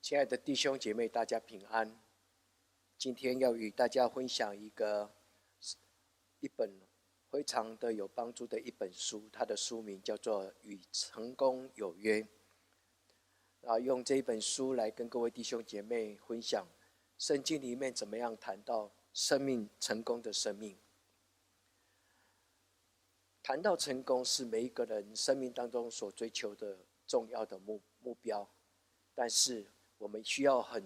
亲爱的弟兄姐妹，大家平安。今天要与大家分享一本非常的有帮助的一本书，它的书名叫做《与成功有约》。用这一本书来跟各位弟兄姐妹分享，圣经里面怎么样谈到生命成功的生命。谈到成功，是每一个人生命当中所追求的重要的目标，但是我们需要很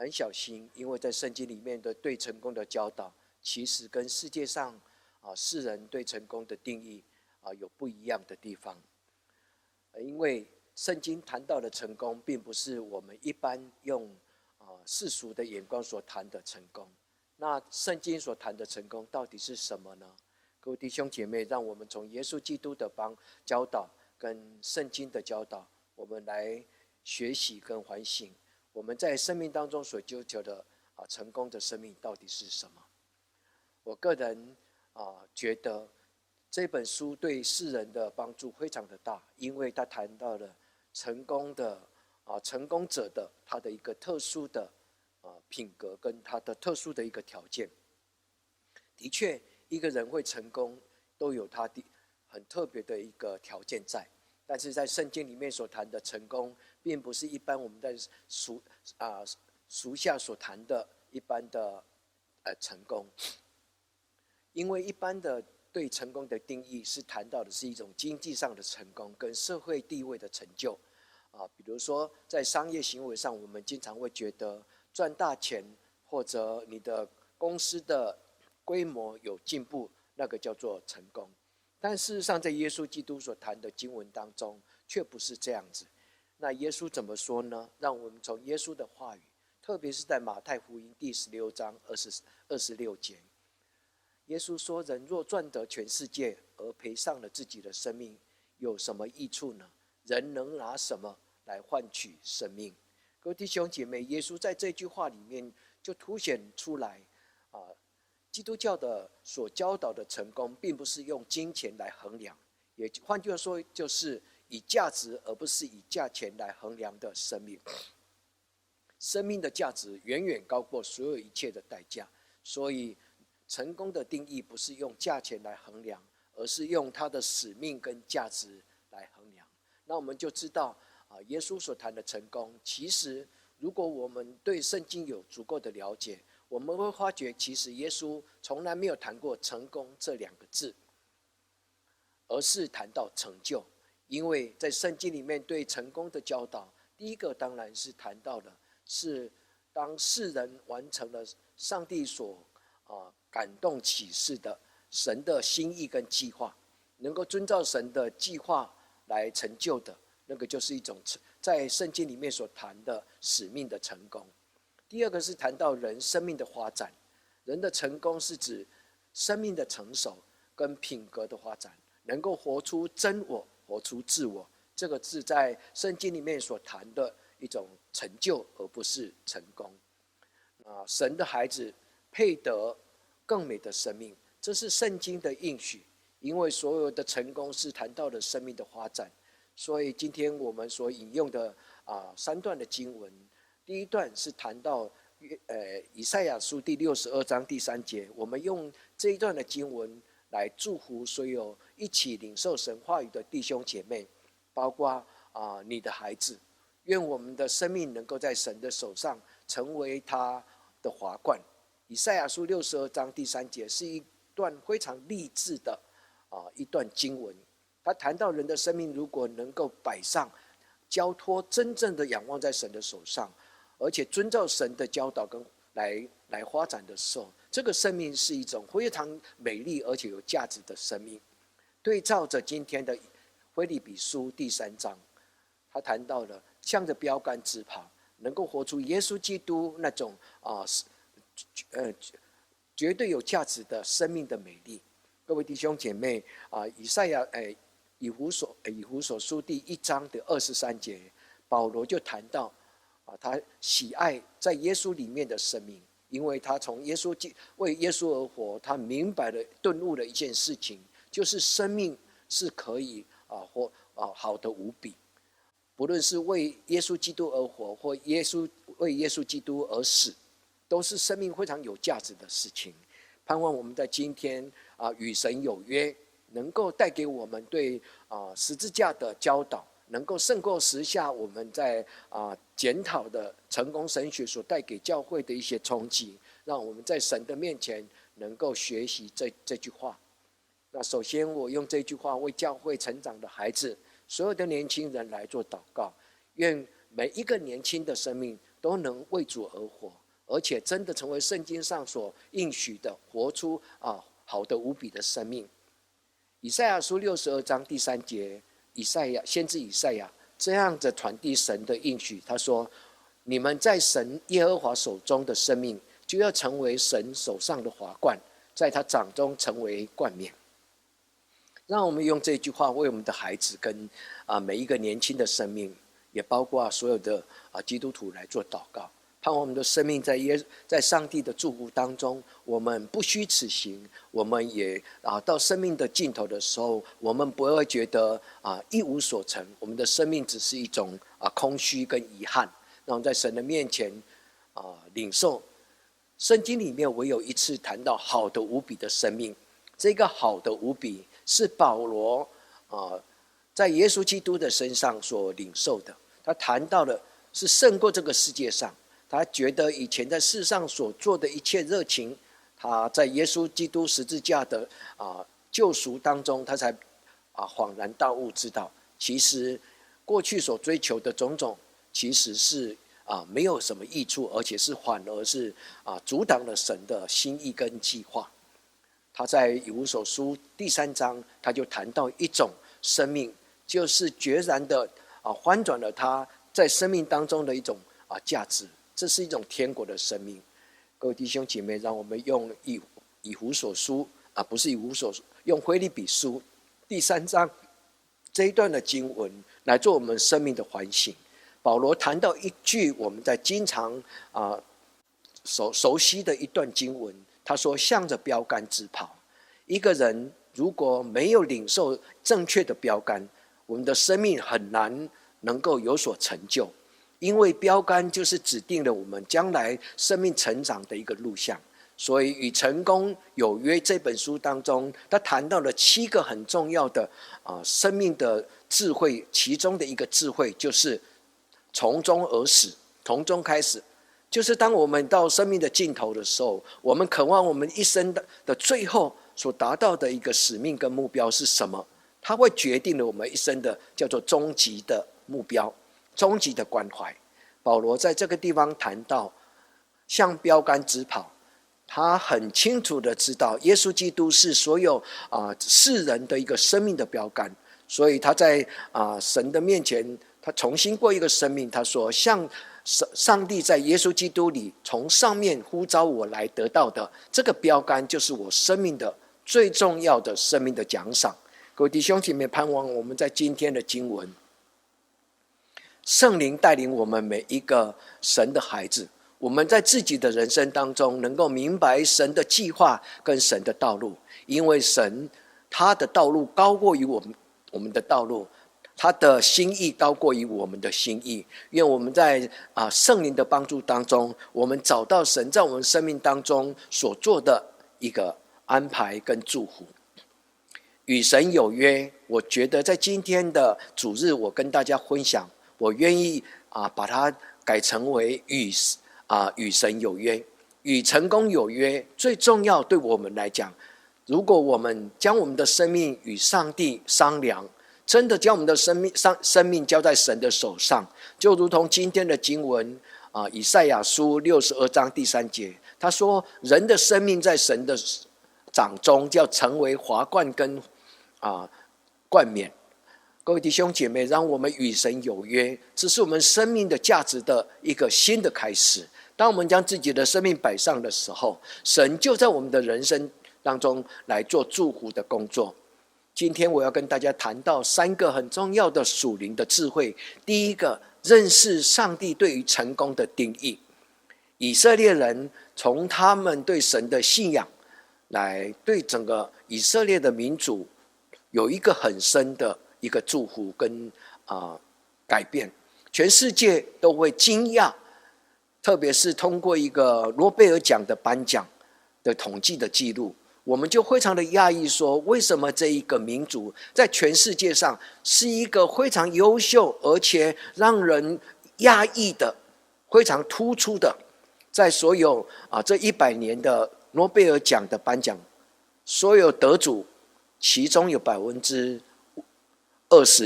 小心，因为在圣经里面的对成功的教导，其实跟世界上世人对成功的定义有不一样的地方。因为圣经谈到的成功，并不是我们一般用世俗的眼光所谈的成功。那圣经所谈的成功到底是什么呢？各位弟兄姐妹，让我们从耶稣基督的教导跟圣经的教导，我们来学习跟反省，我们在生命当中所追求的成功的生命到底是什么？我个人觉得这本书对世人的帮助非常的大，因为他谈到了成功者的他的一个特殊的品格跟他的特殊的一个条件。的确，一个人会成功，都有他很特别的一个条件在。但是在圣经里面所谈的成功，并不是一般我们在俗下所谈的一般的成功。因为一般的对成功的定义是谈到的是一种经济上的成功跟社会地位的成就。比如说在商业行为上，我们经常会觉得赚大钱，或者你的公司的规模有进步，那个叫做成功。但事实上，在耶稣基督所谈的经文当中，却不是这样子。那耶稣怎么说呢？让我们从耶稣的话语，特别是在马太福音第16章26节，耶稣说：“人若赚得全世界，而赔上了自己的生命，有什么益处呢？人能拿什么来换取生命？”各位弟兄姐妹，耶稣在这句话里面就凸显出来基督教的所教导的成功，并不是用金钱来衡量，也换句话说，就是以价值而不是以价钱来衡量的生命。生命的价值远远高过所有一切的代价，所以成功的定义不是用价钱来衡量，而是用他的使命跟价值来衡量。那我们就知道耶稣所谈的成功，其实如果我们对圣经有足够的了解，我们会发觉，其实耶稣从来没有谈过成功这2个字，而是谈到成就。因为在圣经里面对成功的教导，第一个当然是谈到的是当世人完成了上帝所感动启示的神的心意跟计划，能够遵照神的计划来成就的，那个就是一种在圣经里面所谈的使命的成功。第二个是谈到人生命的发展，人的成功是指生命的成熟跟品格的发展，能够活出真我，活出自我。这个是在圣经里面所谈的一种成就，而不是成功。神的孩子配得更美的生命，这是圣经的应许。因为所有的成功是谈到了生命的发展，所以今天我们所引用的3段的经文。第一段是谈到以赛亚书第62章第3节，我们用这一段的经文来祝福所有一起领受神话语的弟兄姐妹，包括你的孩子。愿我们的生命能够在神的手上成为他的华冠。以赛亚书62章第3节是一段非常励志的一段经文，他谈到人的生命如果能够摆上交托，真正的仰望在神的手上，而且遵照神的教导跟来发展的时候，这个生命是一种非常美丽而且有价值的生命。对照着今天的腓立比书第3章，他谈到了向着标杆直跑，能够活出耶稣基督那种绝对有价值的生命的美丽。各位弟兄姐妹以弗所书第1章的23节，保罗就谈到他喜爱在耶稣里面的生命，因为他从为耶稣而活，他明白了顿悟了一件事情，就是生命是可以好的无比。不论是为耶稣基督而活，或为耶稣基督而死，都是生命非常有价值的事情。盼望我们在今天与神有约，能够带给我们对十字架的教导，能够胜过时下我们在检讨的成功神学所带给教会的一些冲击，让我们在神的面前能够学习这句话。那首先我用这句话为教会成长的孩子，所有的年轻人来做祷告，愿每一个年轻的生命都能为主而活，而且真的成为圣经上所应许的，活出好的无比的生命。以赛亚书62章第3节，先知以赛亚这样子传递神的应许，他说：你们在神耶和华手中的生命，就要成为神手上的华冠，在他掌中成为冠冕。让我们用这句话为我们的孩子跟每一个年轻的生命，也包括所有的基督徒来做祷告，盼望我们的生命在上帝的祝福当中，我们不虚此行，我们也到生命的尽头的时候，我们不会觉得一无所成，我们的生命只是一种空虚跟遗憾。让我们在神的面前领受圣经里面唯有一次谈到好的无比的生命，这个好的无比是保罗在耶稣基督的身上所领受的。他谈到的是胜过这个世界上，他觉得以前在世上所做的一切热情，他在耶稣基督十字架的救赎当中，他才恍然大悟，知道其实过去所追求的种种，其实是没有什么益处，而且反而是阻挡了神的心意跟计划。他在以弗所书第3章，他就谈到一种生命，就是决然的翻转了他在生命当中的一种价值，这是一种天国的生命。各位弟兄姐妹，让我们用以弗所书不是以弗所书，用腓立比书第3章这一段的经文来做我们生命的反省。保罗谈到一句我们在经常熟悉的一段经文，他说：向着标杆直跑。一个人如果没有领受正确的标杆，我们的生命很难能够有所成就，因为标杆就是指定了我们将来生命成长的一个路向。所以与成功有约这本书当中，他谈到了7个很重要的生命的智慧，其中的一个智慧就是从中而始，从中开始。就是当我们到生命的尽头的时候，我们渴望我们一生的最后所达到的一个使命跟目标是什么，它会决定了我们一生的叫做终极的目标，终极的关怀。保罗在这个地方谈到向标杆直跑，他很清楚的知道耶稣基督是所有世人的一个生命的标杆，所以他在神的面前，他重新过一个生命。他说：像上帝在耶稣基督里从上面呼召我来得到的这个标杆，就是我生命的最重要的生命的奖赏。各位弟兄姐妹，盼望我们在今天的经文，圣灵带领我们每一个神的孩子，我们在自己的人生当中能够明白神的计划跟神的道路，因为神他的道路高过于我们的道路，他的心意高过于我们的心意。愿我们在圣灵的帮助当中，我们找到神在我们生命当中所做的一个安排跟祝福。与神有约，我觉得在今天的主日，我跟大家分享，我愿意把它改成为与神有约，与成功有约。最重要对我们来讲，如果我们将我们的生命与上帝商量，真的将我们的生命交在神的手上，就如同今天的经文以赛亚书62章第3节，他说：人的生命在神的掌中，要成为华冠跟冠冕。各位弟兄姐妹，让我们与神有约，这是我们生命的价值的一个新的开始。当我们将自己的生命摆上的时候，神就在我们的人生当中来做祝福的工作。今天我要跟大家谈到3个很重要的属灵的智慧。第一个，认识上帝对于成功的定义。以色列人从他们对神的信仰来对整个以色列的民族有一个很深的一个祝福跟改变，全世界都会惊讶，特别是通过一个诺贝尔奖的颁奖的统计的记录，我们就非常的讶异，说为什么这一个民族在全世界上是一个非常优秀而且让人讶异的、非常突出的，在所有这100年的诺贝尔奖的颁奖，所有得主其中有20%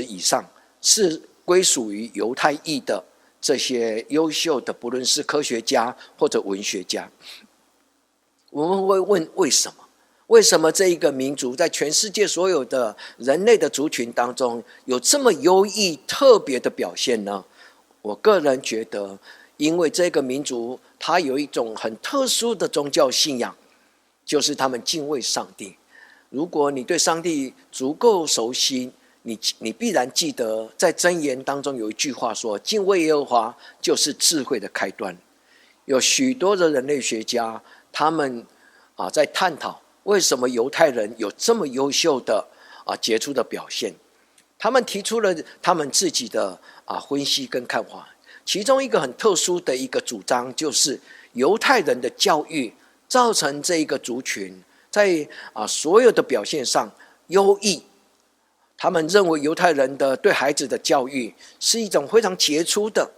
以上是归属于犹太裔的这些优秀的，不论是科学家或者文学家。我们会问为什么？为什么这一个民族在全世界所有的人类的族群当中有这么优异特别的表现呢？我个人觉得，因为这个民族它有一种很特殊的宗教信仰，就是他们敬畏上帝。如果你对上帝足够熟悉，你必然记得在箴言当中有一句话说，敬畏耶和华就是智慧的开端。有许多的人类学家他们在探讨为什么犹太人有这么优秀的杰出的表现。他们提出了他们自己的分析跟看法，其中一个很特殊的一个主张，就是犹太人的教育造成这一个族群在所有的表现上优异。他们认为犹太人的对孩子的教育是一种非常杰出的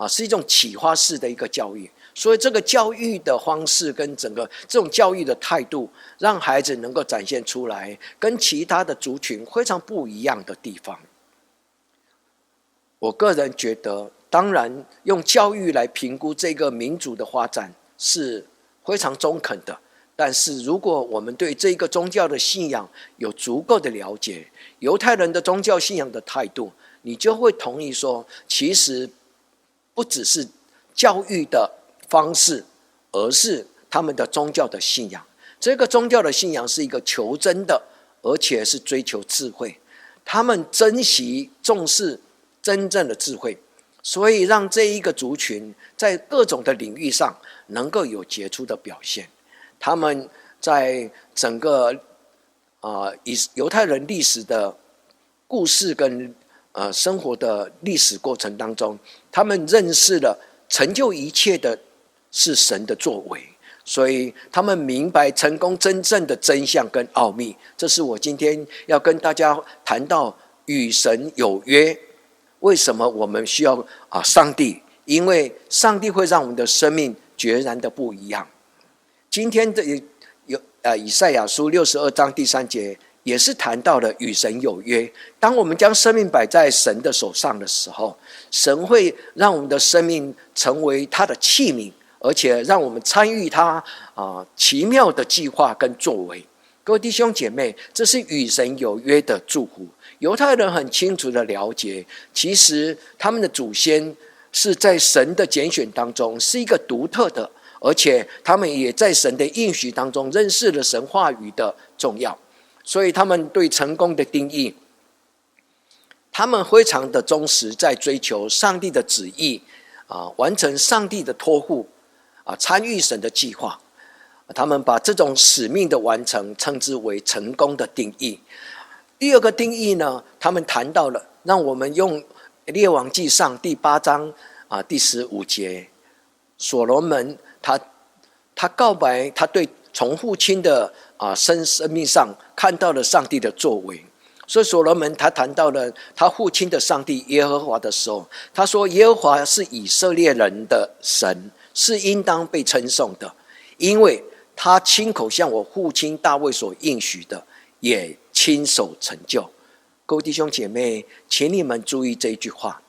是一种启发式的一个教育，所以这个教育的方式跟整个这种教育的态度，让孩子能够展现出来跟其他的族群非常不一样的地方。我个人觉得，当然用教育来评估这个民族的发展是非常中肯的，但是如果我们对这个宗教的信仰有足够的了解，犹太人的宗教信仰的态度，你就会同意说，其实不只是教育的方式，而是他们的宗教的信仰。这个宗教的信仰是一个求真的，而且是追求智慧。他们珍惜重视真正的智慧，所以让这一个族群在各种的领域上能够有杰出的表现。他们在整个犹太人历史的故事跟生活的历史过程当中，他们认识了成就一切的是神的作为，所以他们明白成功真正的真相跟奥秘。这是我今天要跟大家谈到与神有约。为什么我们需要上帝？因为上帝会让我们的生命决然的不一样。今天的以赛亚书62章第3节也是谈到了与神有约。当我们将生命摆在神的手上的时候，神会让我们的生命成为他的器皿，而且让我们参与他奇妙的计划跟作为。各位弟兄姐妹，这是与神有约的祝福。犹太人很清楚的了解，其实他们的祖先是在神的拣选当中是一个独特的，而且他们也在神的应许当中认识了神话语的重要。所以他们对成功的定义，他们非常的忠实，在追求上帝的旨意完成上帝的托付参与神的计划。他们把这种使命的完成称之为成功的定义。第二个定义呢，他们谈到了，让我们用列王纪上第8章第15节，所罗门他告白，他对从父亲的生命上看到了上帝的作为。所以所罗门他谈到了他父亲的上帝耶和华的时候，他说耶和华是以色列人的神，是应当被称颂的，因为他亲口向我父亲大卫所应许的，也亲手成就。各位弟兄姐妹，请你们注意这一句话，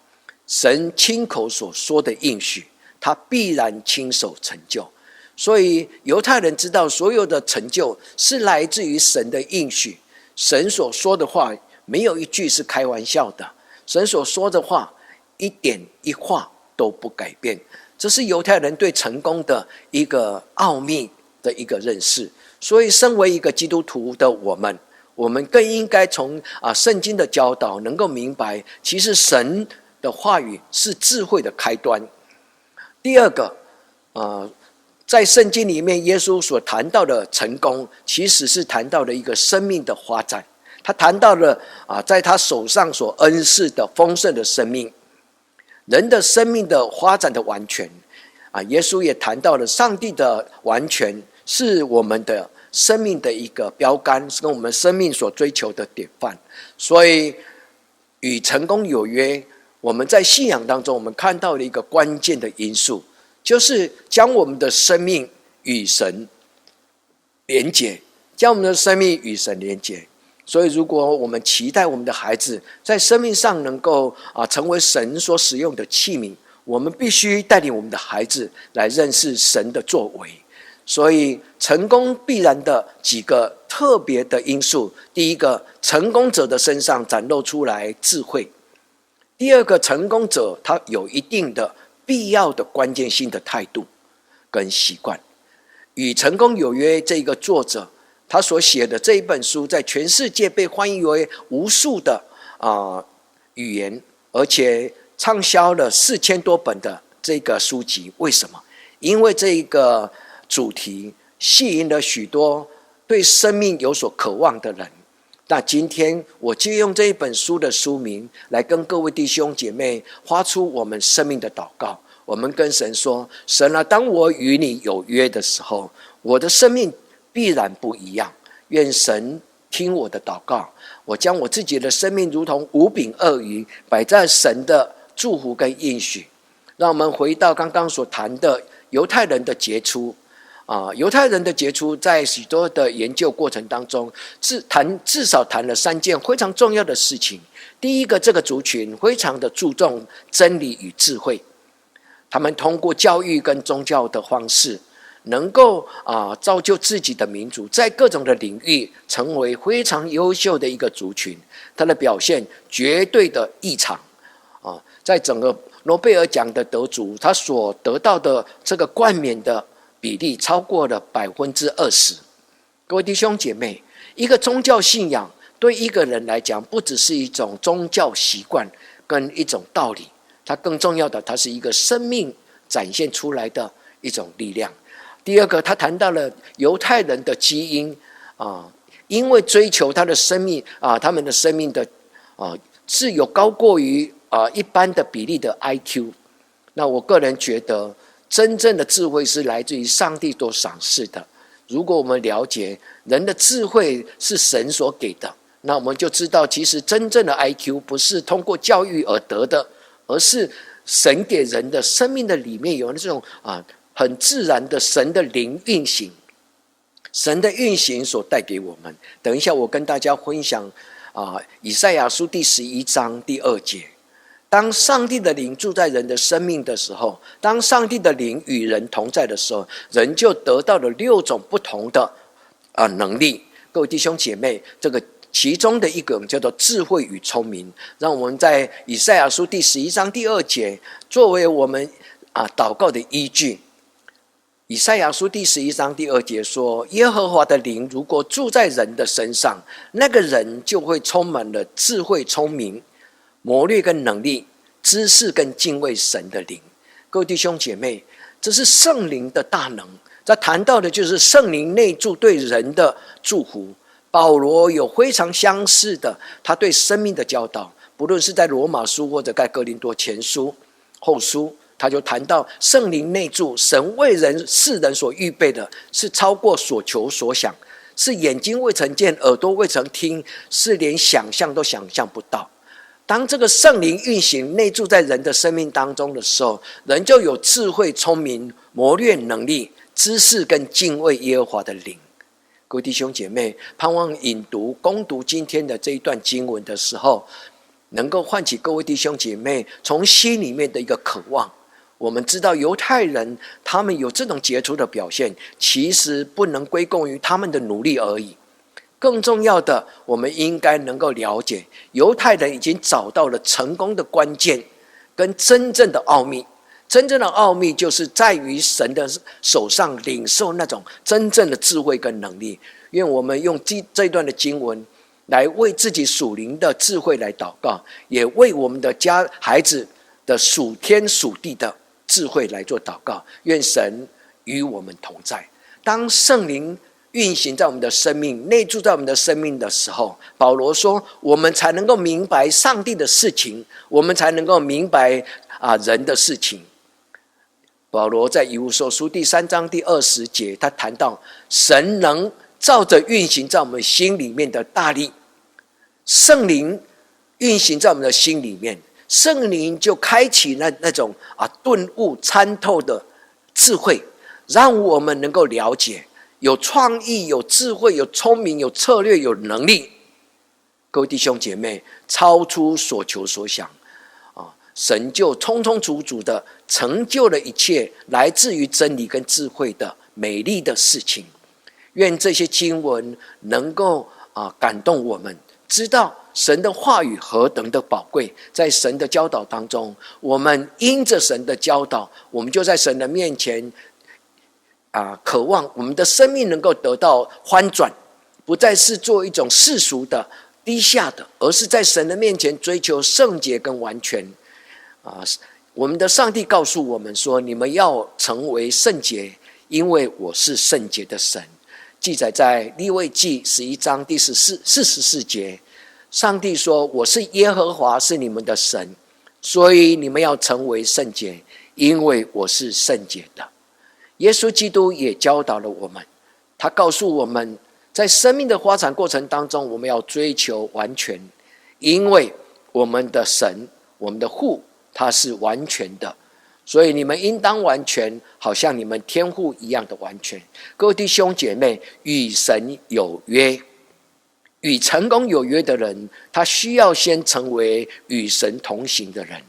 神亲口所说的应许，他必然亲手成就。所以犹太人知道所有的成就是来自于神的应许，神所说的话没有一句是开玩笑的，神所说的话一点一画都不改变。这是犹太人对成功的一个奥秘的一个认识。所以身为一个基督徒的我们更应该从圣经的教导能够明白，其实神的话语是智慧的开端。第二个在圣经里面耶稣所谈到的成功，其实是谈到了一个生命的发展。他谈到了在他手上所恩赐的丰盛的生命。人的生命的发展的完全耶稣也谈到了上帝的完全是我们的生命的一个标杆，是跟我们生命所追求的典范。所以与成功有约，我们在信仰当中我们看到了一个关键的因素，就是将我们的生命与神连结，将我们的生命与神连结。所以如果我们期待我们的孩子在生命上能够成为神所使用的器皿，我们必须带领我们的孩子来认识神的作为。所以成功必然的几个特别的因素，第一个，成功者的身上展露出来智慧；第二个，成功者他有一定的必要的关键性的态度跟习惯。与成功有约这个作者他所写的这一本书，在全世界被翻译为无数的语言，而且畅销了4000多本的这个书籍。为什么？因为这一个主题吸引了许多对生命有所渴望的人。那今天我就用这一本书的书名来跟各位弟兄姐妹发出我们生命的祷告。我们跟神说，神啊，当我与你有约的时候，我的生命必然不一样。愿神听我的祷告，我将我自己的生命如同五饼二鱼摆在神的祝福跟应许。让我们回到刚刚所谈的犹太人的杰出犹太人的杰出在许多的研究过程当中至少谈了3件非常重要的事情。第一个，这个族群非常的注重真理与智慧，他们通过教育跟宗教的方式能够造就自己的民族，在各种的领域成为非常优秀的一个族群。他的表现绝对的异常在整个诺贝尔奖的得主，他所得到的这个冠冕的比例超过了20%。各位弟兄姐妹，一个宗教信仰对一个人来讲，不只是一种宗教习惯跟一种道理，它更重要的，它是一个生命展现出来的一种力量。第二个，他谈到了犹太人的基因因为追求他的生命他们的生命的是有高过于一般的比例的 IQ。 那我个人觉得真正的智慧是来自于上帝所赏赐的。如果我们了解人的智慧是神所给的，那我们就知道其实真正的 IQ 不是通过教育而得的，而是神给人的生命的里面有那种很自然的神的灵运行，神的运行所带给我们。等一下我跟大家分享以赛亚书第11章第2节，当上帝的灵住在人的生命的时候，当上帝的灵与人同在的时候，人就得到了6种不同的能力。各位弟兄姐妹，这个其中的一个我们叫做智慧与聪明。让我们在以赛亚书第11章第2节作为我们祷告的依据。以赛亚书第11章第2节说，耶和华的灵如果住在人的身上，那个人就会充满了智慧、聪明、谋略跟能力、知识跟敬畏神的灵。各位弟兄姐妹，这是圣灵的大能。在谈到的就是圣灵内住对人的祝福。保罗有非常相似的他对生命的教导，不论是在罗马书或者在哥林多前书后书，他就谈到圣灵内住，神为世人所预备的是超过所求所想，是眼睛未曾见，耳朵未曾听，是连想象都想象不到。当这个圣灵运行内住在人的生命当中的时候，人就有智慧、聪明、谋略能力、知识跟敬畏耶和华的灵。各位弟兄姐妹，盼望引读攻读今天的这一段经文的时候，能够唤起各位弟兄姐妹从心里面的一个渴望。我们知道犹太人他们有这种杰出的表现，其实不能归功于他们的努力而已。更重要的，我们应该能够了解，犹太人已经找到了成功的关键跟真正的奥秘。真正的奥秘就是在于神的手上领受那种真正的智慧跟能力。愿我们用这一段的经文来为自己属灵的智慧来祷告，也为我们的孩子的属天属地的智慧来做祷告。愿神与我们同在。当圣灵运行在我们的生命，内住在我们的生命的时候，保罗说，我们才能够明白上帝的事情，我们才能够明白人的事情。保罗在以弗所书第3章第20节，他谈到神能照着运行在我们心里面的大力，圣灵运行在我们的心里面，圣灵就开启那种顿悟参透的智慧，让我们能够了解，有创意、有智慧、有聪明、有策略、有能力。各位弟兄姐妹，超出所求所想神就充充足足的成就了一切来自于真理跟智慧的美丽的事情。愿这些经文能够感动我们，知道神的话语何等的宝贵。在神的教导当中，我们因着神的教导，我们就在神的面前渴望我们的生命能够得到翻转，不再是做一种世俗的低下的，而是在神的面前追求圣洁跟完全。我们的上帝告诉我们说，你们要成为圣洁，因为我是圣洁的神。记载在利未记11章第44节，上帝说，我是耶和华，是你们的神，所以你们要成为圣洁，因为我是圣洁的。耶稣基督也教导了我们，他告诉我们，在生命的发展过程当中，我们要追求完全，因为我们的神，我们的父，他是完全的，所以你们应当完全，好像你们天父一样的完全。各位弟兄姐妹，与神有约，与成功有约的人，他需要先成为与神同行的人。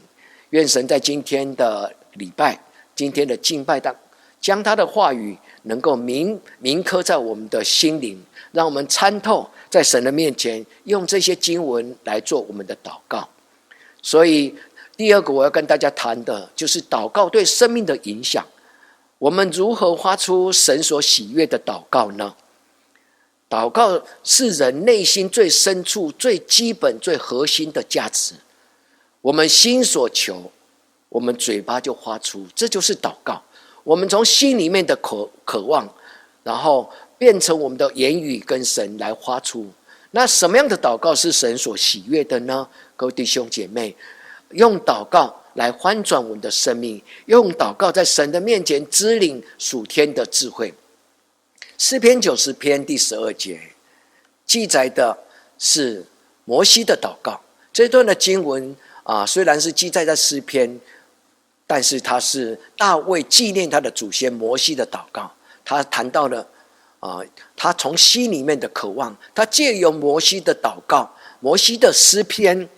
愿神在今天的礼拜，今天的敬拜当，将他的话语能够铭刻在我们的心灵，让我们参透，在神的面前用这些经文来做我们的祷告。所以第二个我要跟大家谈的就是祷告对生命的影响。我们如何发出神所喜悦的祷告呢？祷告是人内心最深处、最基本、最核心的价值。我们心所求，我们嘴巴就发出，这就是祷告。我们从心里面的渴望，然后变成我们的言语跟神来发出。那什么样的祷告是神所喜悦的呢？各位弟兄姐妹，用祷告来翻转我们的生命，用祷告在神的面前支领属天的智慧。诗篇90篇第12节记载的是摩西的祷告。这段的经文虽然是记载在诗篇，但是他是大卫纪念他的祖先摩西的祷告。他谈到了他从心里面的渴望，他借由摩西的祷告，摩西的诗篇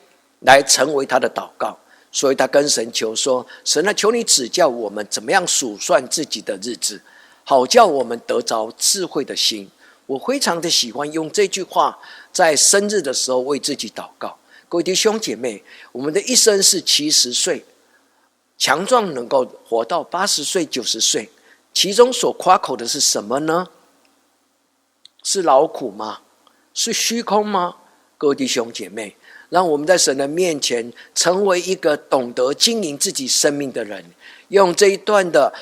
来成为他的祷告。所以他跟神求说，神求你指教我们怎么样数算自己的日子，好叫我们得着智慧的心。我非常的喜欢用这句话在生日的时候为自己祷告。各位弟兄姐妹，我们的一生是70岁，强壮能够活到80岁90岁，其中所夸口的是什么呢？是劳苦吗？是虚空吗？各位弟兄姐妹，让我们在神的面前成为一个懂得经营自己生命的人。用这一段的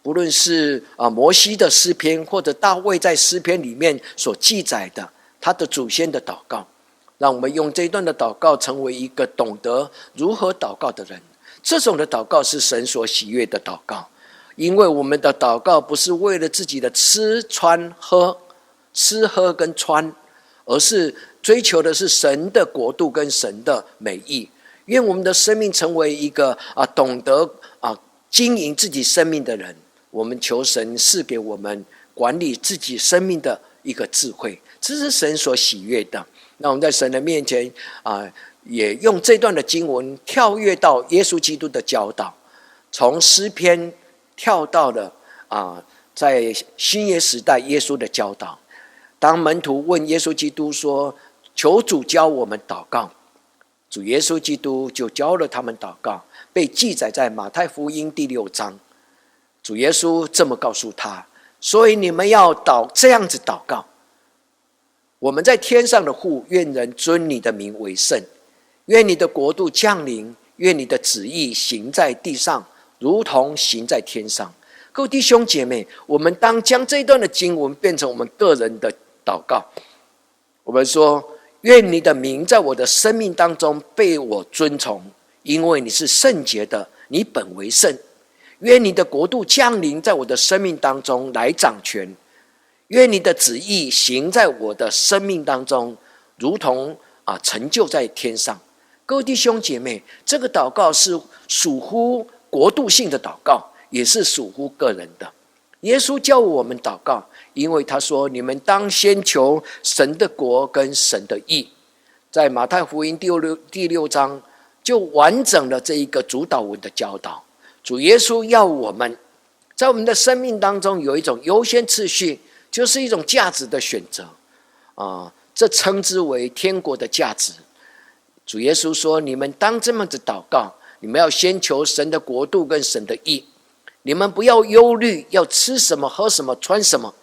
不论是摩西的诗篇，或者大卫在诗篇里面所记载的他的祖先的祷告，让我们用这一段的祷告成为一个懂得如何祷告的人。这种的祷告是神所喜悦的祷告，因为我们的祷告不是为了自己的吃喝跟穿，而是追求的是神的国度跟神的美意。愿我们的生命成为一个懂得经营自己生命的人。我们求神赐给我们管理自己生命的一个智慧，这是神所喜悦的。那我们在神的面前也用这段的经文跳跃到耶稣基督的教导，从诗篇跳到了在新约时代耶稣的教导。当门徒问耶稣基督说，求主教我们祷告，主耶稣基督就教了他们祷告，被记载在马太福音第6章。主耶稣这么告诉他，所以你们要这样子祷告，我们在天上的父，愿人尊你的名为圣，愿你的国度降临，愿你的旨意行在地上，如同行在天上。各位弟兄姐妹，我们当将这一段的经文变成我们个人的祷告。我们说，愿你的名在我的生命当中被我尊崇，因为你是圣洁的，你本为圣。愿你的国度降临在我的生命当中来掌权，愿你的旨意行在我的生命当中，如同成就在天上。各位弟兄姐妹，这个祷告是属乎国度性的祷告，也是属乎个人的。耶稣教我们祷告，因为他说，你们当先求神的国跟神的义。在马太福音第六章就完整了这一个主导文的教导。主耶稣要我们在我们的生命当中有一种优先次序，就是一种价值的选择这称之为天国的价值。主耶稣说，你们当这么子祷告，你们要先求神的国度跟神的义，你们不要忧虑要吃什么喝什么穿什么，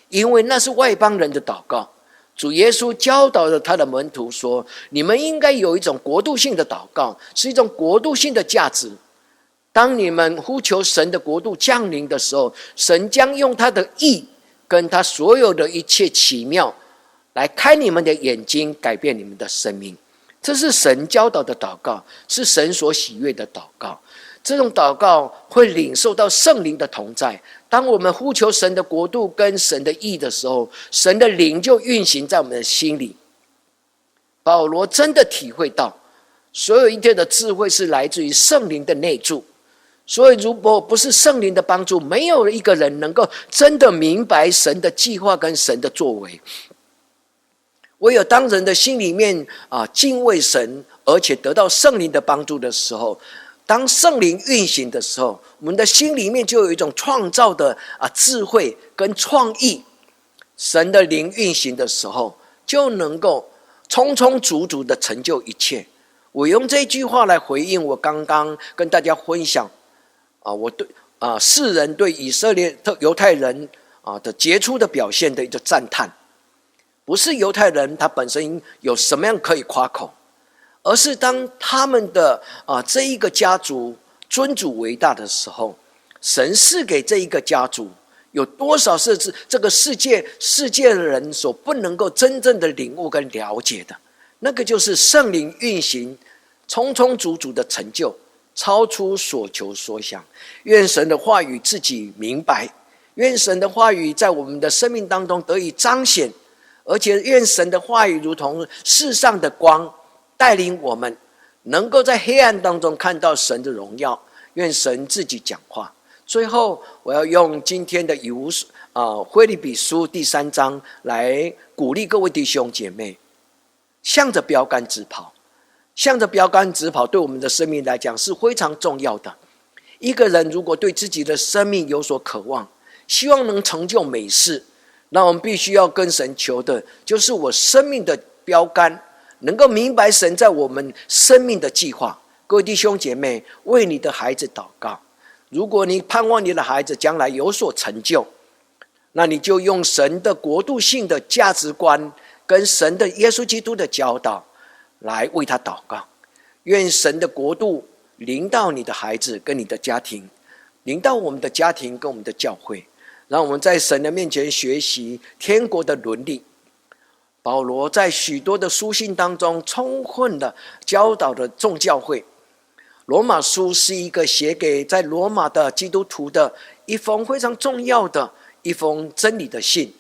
因为那是外邦人的祷告。主耶稣教导了他的门徒说，你们应该有一种国度性的祷告，是一种国度性的价值。当你们呼求神的国度降临的时候，神将用他的义跟他所有的一切奇妙来开你们的眼睛，改变你们的生命。这是神教导的祷告，是神所喜悦的祷告。这种祷告会领受到圣灵的同在。当我们呼求神的国度跟神的义的时候，神的灵就运行在我们的心里。保罗真的体会到，所有一切的智慧是来自于圣灵的内住。所以如果不是圣灵的帮助，没有一个人能够真的明白神的计划跟神的作为。唯有当人的心里面敬畏神，而且得到圣灵的帮助的时候，当圣灵运行的时候，我们的心里面就有一种创造的智慧跟创意。神的灵运行的时候，就能够充充足足的成就一切。我用这句话来回应我刚刚跟大家分享我对世人对以色列犹太人的杰出的表现的一个赞叹。不是犹太人他本身有什么样可以夸口，而是当他们的这一个家族尊主为大的时候，神赐给这一个家族有多少是这个世界的人所不能够真正的领悟跟了解的。那个就是圣灵运行充充足足的成就，超出所求所想。愿神的话语自己明白，愿神的话语在我们的生命当中得以彰显，而且愿神的话语如同世上的光，带领我们能够在黑暗当中看到神的荣耀。愿神自己讲话。最后我要用今天的腓立比书第3章来鼓励各位弟兄姐妹，向着标杆直跑。向着标杆直跑对我们的生命来讲是非常重要的。一个人如果对自己的生命有所渴望，希望能成就美事，那我们必须要跟神求的就是我生命的标杆，能够明白神在我们生命的计划。各位弟兄姐妹，为你的孩子祷告。如果你盼望你的孩子将来有所成就，那你就用神的国度性的价值观跟神的耶稣基督的教导来为他祷告。愿神的国度临到你的孩子跟你的家庭，临到我们的家庭跟我们的教会，让我们在神的面前学习天国的伦理。保罗在许多的书信当中充分的教导了众教会。罗马书是一个写给在罗马的基督徒的一封非常重要的一封真理的信。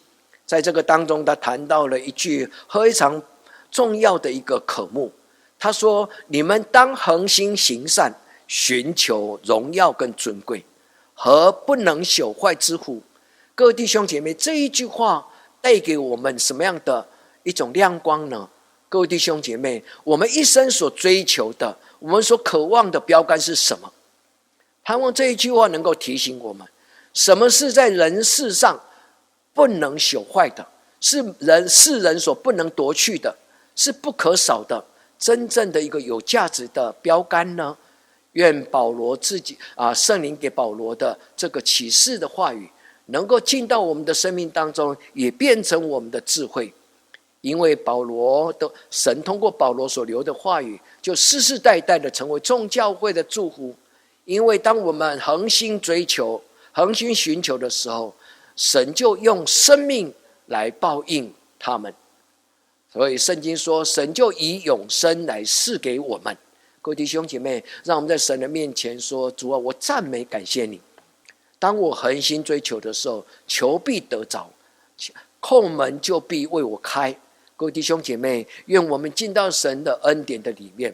在这个当中，他谈到了一句非常重要的一个科目。他说，你们当恒心行善，寻求荣耀跟尊贵，和不能朽坏之乎？各位弟兄姐妹，这一句话带给我们什么样的一种亮光呢？各位弟兄姐妹，我们一生所追求的，我们所渴望的标杆是什么？盼望这一句话能够提醒我们，什么是在人世上不能朽坏的，是世人所不能夺去的，是不可少的，真正的一个有价值的标杆呢？愿保罗自己圣灵给保罗的这个启示的话语，能够进到我们的生命当中，也变成我们的智慧。因为神通过保罗所留的话语，就世世代代的成为众教会的祝福。因为当我们恒心追求、恒心寻求的时候，神就用生命来报应他们。所以圣经说，神就以永生来赐给我们。各位弟兄姐妹，让我们在神的面前说：主啊，我赞美感谢你。当我恒心追求的时候，求必得着，叩门就必为我开。各位弟兄姐妹，愿我们进到神的恩典的里面。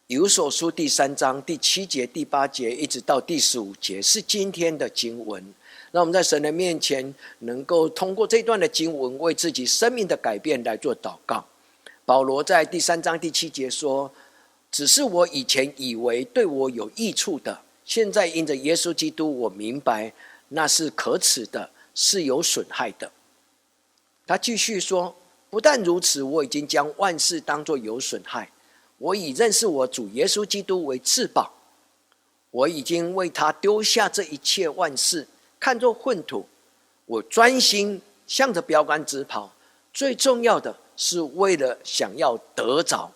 以弗所书第3章第7节、第8节一直到第15节是今天的经文。让我们在神的面前能够通过这段的经文为自己生命的改变来做祷告。保罗在第3章第7节说：只是我以前以为对我有益处的，现在因着耶稣基督我明白那是可耻的，是有损害的。他继续说：不但如此，我已经将万事当作有损害，我以认识我主耶稣基督为至宝。我已经为他丢下这一切万事，看作粪土。我专心向着标杆直跑，最重要的是为了想要得着，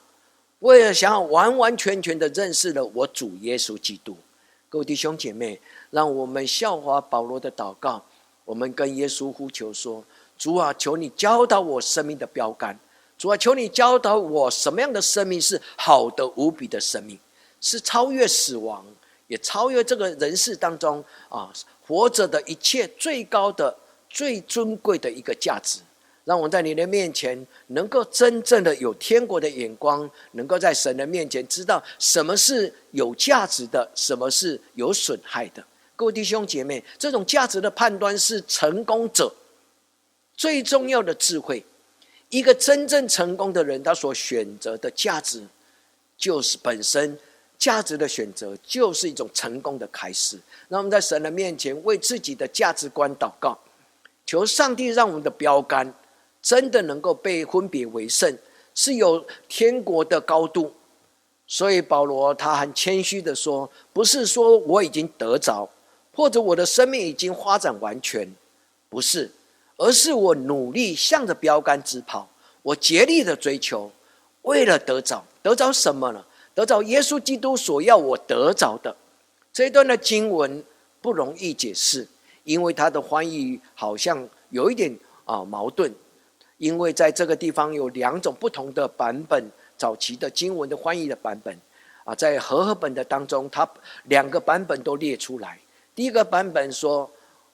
为了想要完完全全的认识了我主耶稣基督。各位弟兄姐妹，让我们效法保罗的祷告，我们跟耶稣呼求说：主啊，求你教导我生命的标杆。主啊，求你教导我什么样的生命是好的无比的生命，是超越死亡，也超越这个人世当中活着的一切最高的最尊贵的一个价值。让我在你的面前能够真正的有天国的眼光，能够在神的面前知道什么是有价值的，什么是有损害的。各位弟兄姐妹，这种价值的判断是成功者最重要的智慧。一个真正成功的人，他所选择的价值就是本身价值的选择就是一种成功的开始。让我们在神的面前为自己的价值观祷告，求上帝让我们的标杆真的能够被分别为圣，是有天国的高度。所以保罗他很谦虚的说，不是说我已经得着，或者我的生命已经发展完全，不是，而是我努力向着标杆直跑，我竭力的追求，为了得着。得着什么呢？得着耶稣基督所要我得着的。这一段的经文不容易解释，因为它的翻译好像有一点矛盾。因为在这个地方有2种不同的版本，早期的经文的翻译的版本在和合本的当中，它2个版本都列出来。第一个版本说，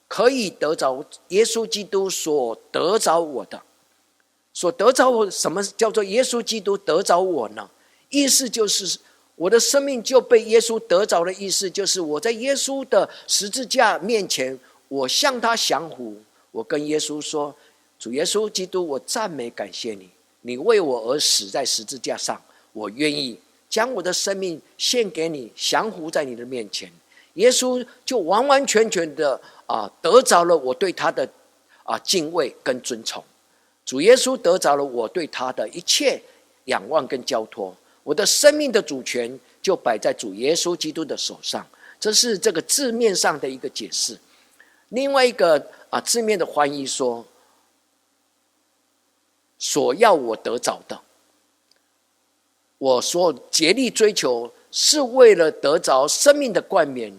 可以得着耶稣基督所得着我的，所得着我。什么叫做耶稣基督得着我呢？意思就是我的生命就被耶稣得着的意思，就是我在耶稣的十字架面前，我向他降服，我跟耶稣说：主耶稣基督，我赞美感谢你，你为我而死在十字架上，我愿意将我的生命献给你，降服在你的面前。耶稣就完完全全的得着了我对他的敬畏跟尊崇。主耶稣得着了我对他的一切仰望跟交托，我的生命的主权就摆在主耶稣基督的手上。这是这个字面上的一个解释。另外一个字面的翻译说，所要我得着的，我所竭力追求是为了得着生命的冠冕，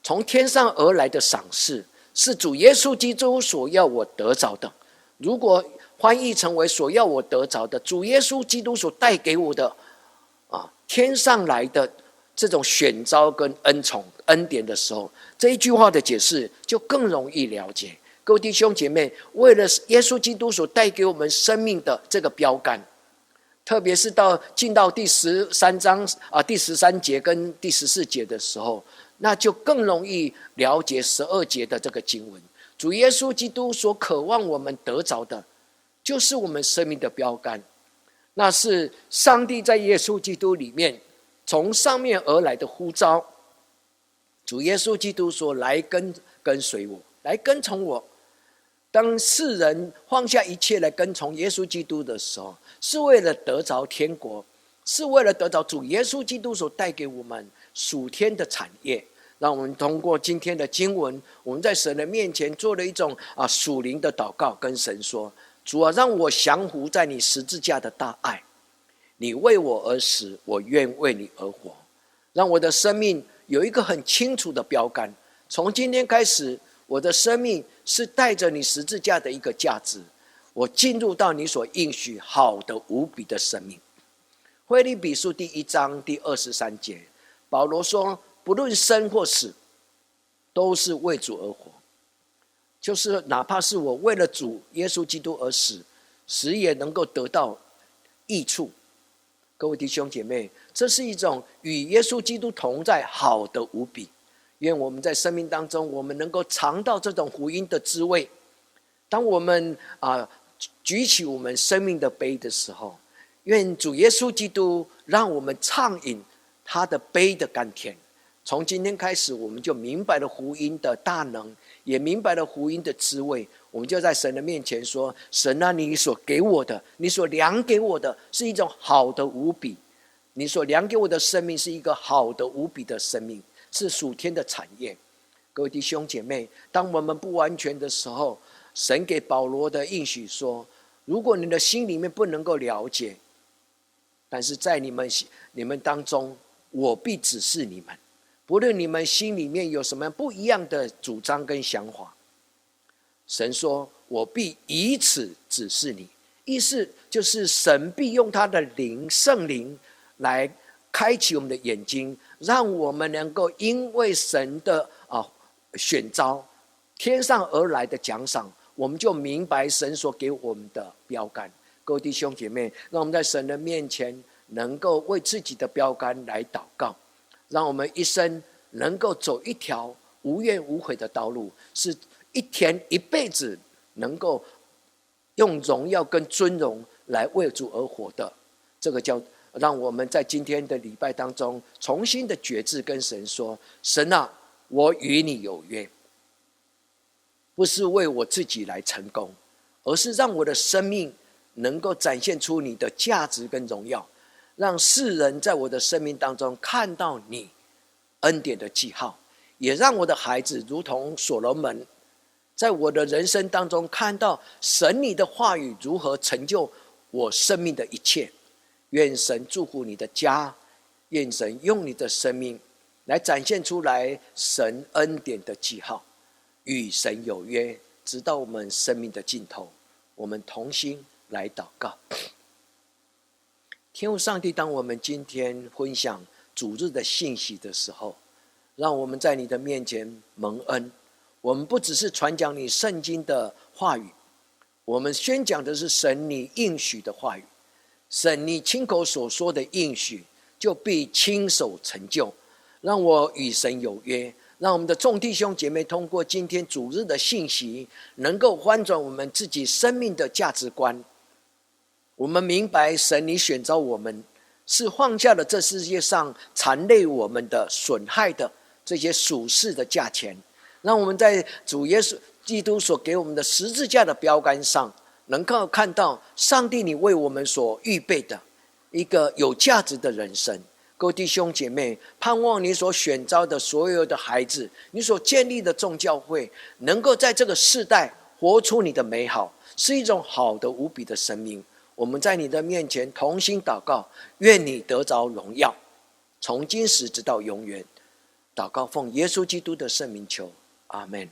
从天上而来的赏赐，是主耶稣基督所要我得着的。如果翻译成为所要我得着的，主耶稣基督所带给我的天上来的这种选召跟恩宠恩典的时候，这一句话的解释就更容易了解。各位弟兄姐妹，为了耶稣基督所带给我们生命的这个标杆，特别是进到第13章第13节跟第14节的时候，那就更容易了解12节的这个经文。主耶稣基督所渴望我们得着的，就是我们生命的标杆，那是上帝在耶稣基督里面从上面而来的呼召。主耶稣基督说：来跟随我，来跟从我。当世人放下一切来跟从耶稣基督的时候，是为了得着天国，是为了得着主耶稣基督所带给我们属天的产业。让我们通过今天的经文，我们在神的面前做了一种属灵的祷告，跟神说：主啊，让我降服在你十字架的大爱，你为我而死，我愿为你而活。让我的生命有一个很清楚的标杆，从今天开始，我的生命是带着你十字架的一个价值，我进入到你所应许好的无比的生命。腓立比书第1章第23节，保罗说：“不论生或死，都是为主而活。”就是哪怕是我为了主耶稣基督而死，死也能够得到益处。各位弟兄姐妹，这是一种与耶稣基督同在，好的无比。愿我们在生命当中，我们能够尝到这种福音的滋味。当我们举起我们生命的杯的时候，愿主耶稣基督让我们畅饮他的杯的甘甜。从今天开始，我们就明白了福音的大能，也明白了福音的滋味。我们就在神的面前说：神啊，你所给我的，你所量给我的，是一种好的无比。你所量给我的生命是一个好的无比的生命，是属天的产业。各位弟兄姐妹，当我们不完全的时候，神给保罗的应许说：如果你的心里面不能够了解，但是在你们当中，我必指示你们。不论你们心里面有什么不一样的主张跟想法，神说：我必以此指示你。意思就是神必用他的灵，圣灵来开启我们的眼睛，让我们能够因为神的选召，天上而来的奖赏，我们就明白神所给我们的标杆。各位弟兄姐妹，让我们在神的面前能够为自己的标杆来祷告，让我们一生能够走一条无怨无悔的道路，是一辈子能够用荣耀跟尊荣来为主而活的。这个叫让我们在今天的礼拜当中重新的决志，跟神说：神啊，我与你有约，不是为我自己来成功，而是让我的生命能够展现出你的价值跟荣耀，让世人在我的生命当中看到你恩典的记号，也让我的孩子如同所罗门，在我的人生当中看到神你的话语如何成就我生命的一切。愿神祝福你的家，愿神用你的生命来展现出来神恩典的记号，与神有约，直到我们生命的尽头。我们同心来祷告。天父上帝，当我们今天分享主日的信息的时候，让我们在你的面前蒙恩。我们不只是传讲你圣经的话语，我们宣讲的是神你应许的话语。神你亲口所说的应许，就必亲手成就。让我与神有约，让我们的众弟兄姐妹通过今天主日的信息，能够翻转我们自己生命的价值观。我们明白神你选召我们，是放下了这世界上残累我们的、损害的这些属世的价钱，让我们在主耶稣基督所给我们的十字架的标杆上，能够看到上帝你为我们所预备的一个有价值的人生。各位弟兄姐妹，盼望你所选召的所有的孩子，你所建立的众教会，能够在这个世代活出你的美好，是一种好的无比的生命。我们在你的面前同心祷告，愿你得着荣耀，从今时直到永远。祷告奉耶稣基督的圣名求，阿们。